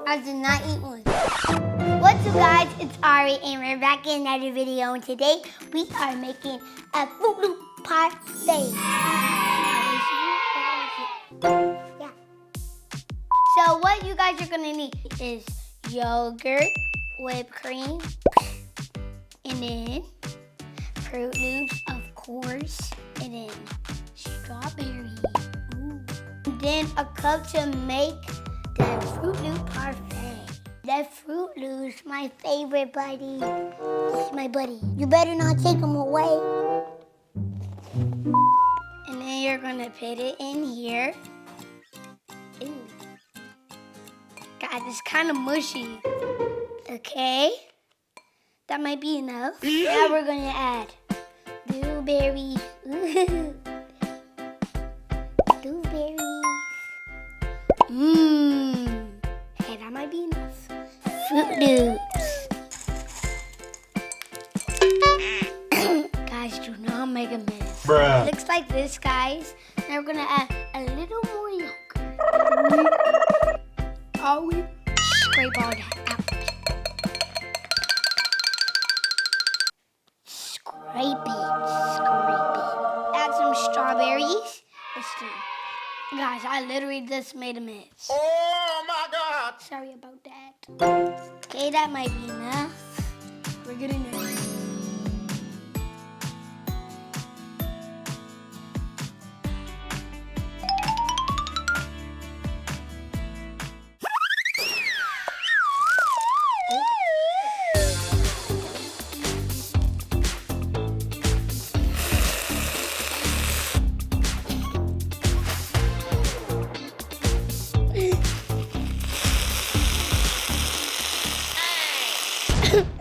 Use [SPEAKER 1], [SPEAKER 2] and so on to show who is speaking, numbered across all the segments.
[SPEAKER 1] I did not eat one. What's up, guys? It's Ari, and we're back in another video. And today we are making a Froot Loop Parfait. Yeah. So what you guys are gonna need is yogurt, whipped cream, and then Fruit Loops, of course, and then strawberry. Ooh. And then a cup to make the Froot Loop Parfait. The Fruit Loops, my favorite buddy. He's my buddy. You better not take him away. And then you're gonna put it in here. Ew. Guys, it's kind of mushy. Okay, that might be enough. Now we're gonna add blueberries. Blueberries. Hey, that might be enough. Fruit Loops. Guys, do not make a mess.
[SPEAKER 2] Bruh.
[SPEAKER 1] Looks like this, guys. Now we're gonna add a little more yogurt. Always scrape all that out. Scrape it. Add some strawberries. Let's do it. Guys, I literally just made a mess.
[SPEAKER 2] Oh my God!
[SPEAKER 1] Sorry about that. Okay, that might be enough. We're getting there.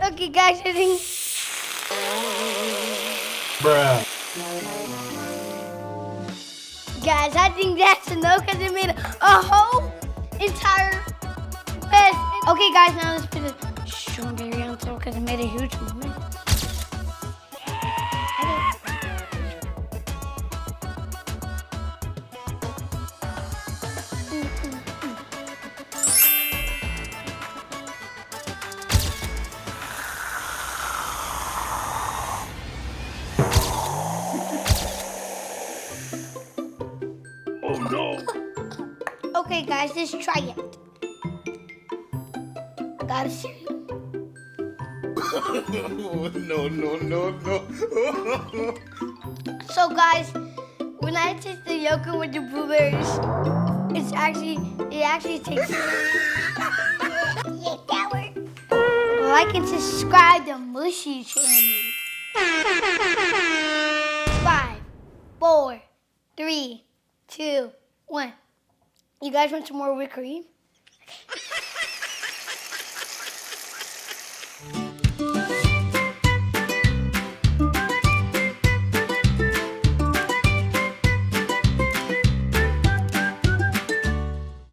[SPEAKER 1] Okay, guys, I think.
[SPEAKER 2] Bruh.
[SPEAKER 1] Guys, I think that's enough because it made a whole entire mess. Okay, guys, now let's put the strawberry on top because it made a huge mess.
[SPEAKER 2] Oh no!
[SPEAKER 1] Okay, guys, let's try it. Gotta cereal.
[SPEAKER 2] No.
[SPEAKER 1] So, guys, when I taste the yogurt with the blueberries, it actually tastes. Yeah, that worked. Like and subscribe to Mushy channel. 5, 4, 3, 2, 1. You guys want some more whipped cream? Okay.